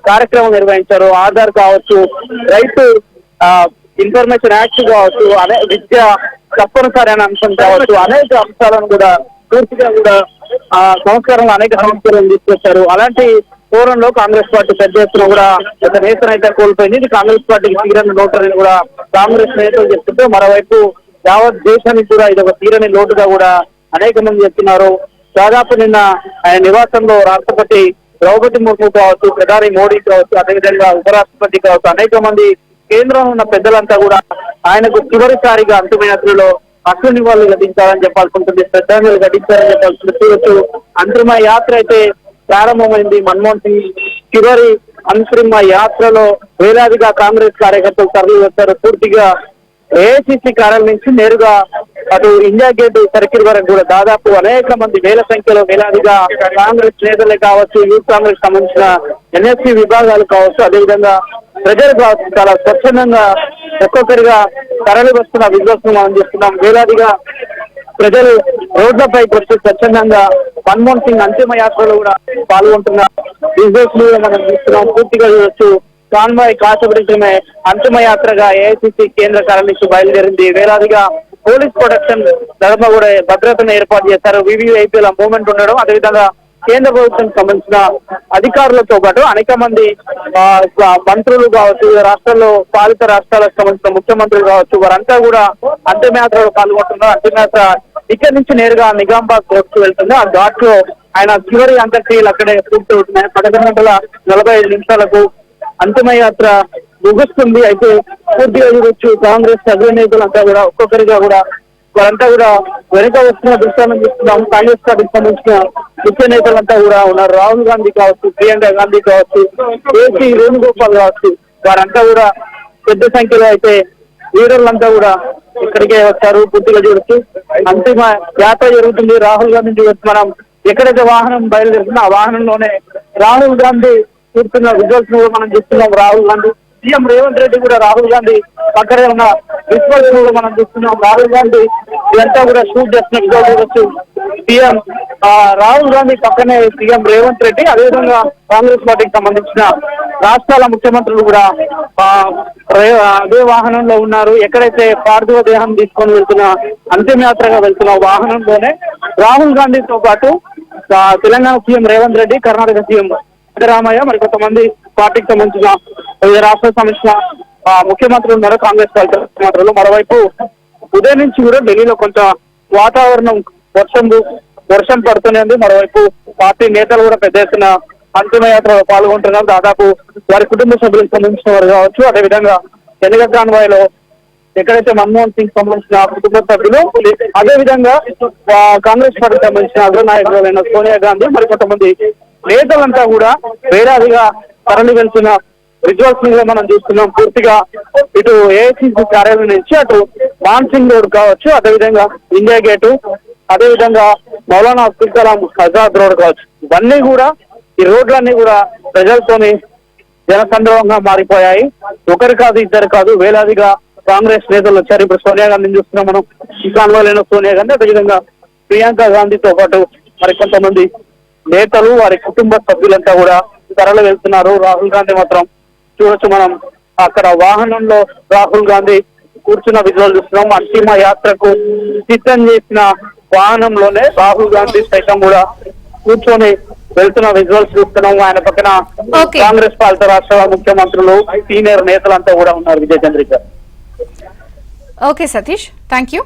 కార్యక్రమం నిర్వహించారు. ఆధార్ కావచ్చు, రైతు ఇన్ఫర్మేషన్ యాక్ట్ కావచ్చు, విద్య తప్పనిసరి అనే అంశం కావచ్చు, అనేక అంశాలను కూడా పూర్తిగా కూడా సంస్కరణలు అనేక సంస్కరణలు తీసుకొచ్చారు. అలాంటి ఫోరంలో కాంగ్రెస్ పార్టీ పెద్ద ఎత్తున కూడా ఒక నేతనైతే కోల్పోయింది. ఇది కాంగ్రెస్ పార్టీకి తీరని లోటని కూడా కాంగ్రెస్ నేతలు చెప్తుంటే, మరోవైపు యావత్ దేశానికి కూడా ఇది ఒక తీరని లోటుగా కూడా అనేక మంది చెప్తున్నారు. దాదాపు నిన్న ఆయన నివాసంలో రాష్ట్రపతి ద్రౌపది ముర్ము కావచ్చు, ప్రధాని మోడీ కావచ్చు, అదేవిధంగా ఉపరాష్ట్రపతి కావచ్చు, అనేక మంది కేంద్రంలో ఉన్న పెద్దలంతా కూడా ఆయనకు చివరిసారిగా అంతిమయాత్రలో అశ్రు నివాళులు ఘటించాలని చెప్పాల్సి ఉంటుంది, శ్రద్ధాంజలి ఘటించాలని చెప్పాల్సి ఉంటుంది. చూడొచ్చు, అంతిమ యాత్ర అయితే ప్రారంభమైంది. మన్మోహన్ సింగ్ చివరి అంతిమ యాత్రలో వేలాదిగా కాంగ్రెస్ కార్యకర్తలు తరలి వచ్చారు. పూర్తిగా ఏఐసిసి కార్యాలయం నుంచి నేరుగా అటు ఇండియా గేట్ సర్కిల్ వరకు కూడా దాదాపు అనేక మంది వేల సంఖ్యలో వేలాదిగా కాంగ్రెస్ నేతలే కావచ్చు, యూత్ కాంగ్రెస్ సంబంధించిన ఎన్ఎస్సీ విభాగాలు కావచ్చు, అదేవిధంగా ప్రజలు కావచ్చు, చాలా స్వచ్ఛందంగా ఒక్కొక్కరిగా తరలి వస్తున్న విజువల్స్ మనం చూస్తున్నాం. వేలాదిగా ప్రజలు రోడ్లపైకి వచ్చి స్వచ్ఛందంగా మన్మోహన్ సింగ్ అంతిమ యాత్రలో కూడా పాల్గొంటున్న విజువల్స్ మనం చూస్తున్నాం. పూర్తిగా చూడొచ్చు, కాన్వాయ్ కాచబడించడమే అంతిమ యాత్రగా ఏఐసిసి కేంద్ర కార్యాలయం నుంచి బయలుదేరింది. వేలాదిగా పోలీస్ ప్రొటెక్షన్ నడుమ కూడా భద్రతను ఏర్పాటు చేశారు. వివిఐపీల మూవ్మెంట్ ఉండడం, అదేవిధంగా కేంద్ర ప్రభుత్వం సంబంధించిన అధికారులతో పాటు అనేక మంది మంత్రులు కావచ్చు, రాష్ట్రాల్లో పాలిత రాష్ట్రాలకు సంబంధించిన ముఖ్యమంత్రులు కావచ్చు, వారంతా కూడా అంతిమయాత్రలో పాల్గొంటున్నారు. అంతిమయాత్ర ఇక్కడి నుంచి నేరుగా నిజామాబాద్ కోర్టుకు వెళ్తుంది. ఆ ఘాట్ లో ఆయన చివరి అంత్యక్రియలు అక్కడే పూర్తవుతున్నాయి. 11:45 అంతిమయాత్ర ముగుస్తుంది. అయితే పూర్తిగా చూడొచ్చు, కాంగ్రెస్ అగ్రనేతలంతా కూడా ఒక్కొక్కరిగా కూడా వారంతా కూడా వెనుక వస్తున్న దృశ్యాలను చూస్తున్నాం. కాంగ్రెస్ పార్టీకి సంబంధించిన ముఖ్య నేతలంతా కూడా ఉన్నారు. రాహుల్ గాంధీ కావచ్చు, ప్రియాంక గాంధీ కావచ్చు, కేసీ వేణుగోపాల్ కావచ్చు, వారంతా కూడా పెద్ద సంఖ్యలో అయితే లీడర్లంతా కూడా ఇక్కడికే వచ్చారు. పూర్తిగా చూడొచ్చు, అంతిమ యాత్ర జరుగుతుంది. రాహుల్ గాంధీ చూడొచ్చు, మనం ఎక్కడైతే వాహనం బయలుదేరుతుందో ఆ వాహనంలోనే రాహుల్ గాంధీ కూర్చున్న విజువల్స్ కూడా మనం చూస్తున్నాం. రాహుల్ గాంధీ, సీఎం రేవంత్ రెడ్డి కూడా రాహుల్ గాంధీ పక్కనే ఉన్న విజువల్స్ కూడా మనం చూస్తున్నాం. రాహుల్ గాంధీ ఇదంతా కూడా షూట్ చేస్తున్నట్టుగా చూడొచ్చు. సీఎం రాహుల్ గాంధీ పక్కనే సీఎం రేవంత్ రెడ్డి, అదేవిధంగా కాంగ్రెస్ పార్టీకి సంబంధించిన రాష్ట్రాల ముఖ్యమంత్రులు కూడా అదే వాహనంలో ఉన్నారు. ఎక్కడైతే పార్థివ దేహం తీసుకొని వెళ్తున్న అంతిమయాత్రగా వెళ్తున్న వాహనంలోనే రాహుల్ గాంధీతో పాటు తెలంగాణ సీఎం రేవంత్ రెడ్డి, కర్ణాటక సీఎం సిద్ధరామయ్య, మరి కొంతమంది పార్టీకి సంబంధించిన వివిధ రాష్ట్రాలకు సంబంధించిన ముఖ్యమంత్రులు ఉన్నారు, కాంగ్రెస్ పార్టీ ముఖ్యమంత్రులు. మరోవైపు ఉదయం నుంచి కూడా ఢిల్లీలో కొంత వాతావరణం వర్షం పడుతూనే ఉంది. మరోవైపు పార్టీ నేతలు కూడా పెద్ద ఎత్తున అంతిమయాత్రలో పాల్గొంటున్నారు. దాదాపు వారి కుటుంబ సభ్యులకు సంబంధించిన వారు కావచ్చు, అదేవిధంగా ఎన్నికల కాన్వాయ్లో ఎక్కడైతే మన్మోహన్ సింగ్ సంబంధించిన కుటుంబ సభ్యులు, అదేవిధంగా కాంగ్రెస్ పార్టీకి సంబంధించిన అగ్రనాయకులైన సోనియా గాంధీ, మరి కొంతమంది నేతలంతా కూడా వేలాదిగా తరలి వెళ్తున్న విజువల్స్ ని మనం చూస్తున్నాం. పూర్తిగా ఇటు ఏఐసిసి కార్యాలయం నుంచి అటు మాన్సింగ్ రోడ్ కావచ్చు, అదేవిధంగా ఇండియా గేటు, అదేవిధంగా మౌలానా అబ్దుల్ కలాం ఆజాద్ రోడ్ కావచ్చు, ఇవన్నీ కూడా ఈ రోడ్లన్నీ కూడా ప్రజలతోని జనసంద్రవంగా మారిపోయాయి. ఒకరు కాదు, ఇద్దరు కాదు, వేలాదిగా కాంగ్రెస్ నేతలు వచ్చారు. ఇప్పుడు సోనియా గాంధీని చూస్తున్నాం మనం. ఈ కాలంలో సోనియా గాంధీ, అదేవిధంగా ప్రియాంక గాంధీతో పాటు మరి కొంతమంది నేతలు, వారి కుటుంబ సభ్యులంతా కూడా తరలి వెళ్తున్నారు. రాహుల్ గాంధీ మాత్రం చూడొచ్చు, మనం అక్కడ వాహనంలో రాహుల్ గాంధీ కూర్చున్న విజువల్ చూస్తున్నాం. అంతిమ యాత్రకు సిద్ధం చేసిన వాహనంలోనే రాహుల్ గాంధీ సైతం కూడా కూర్చొని వెళ్తున్న విజువల్స్ చూస్తున్నాం. ఆయన పక్కన కాంగ్రెస్ పాలిత రాష్ట్రాల ముఖ్యమంత్రులు, సీనియర్ నేతలంతా కూడా ఉన్నారు. Vijaya Chandrika. Okay Satish, thank you.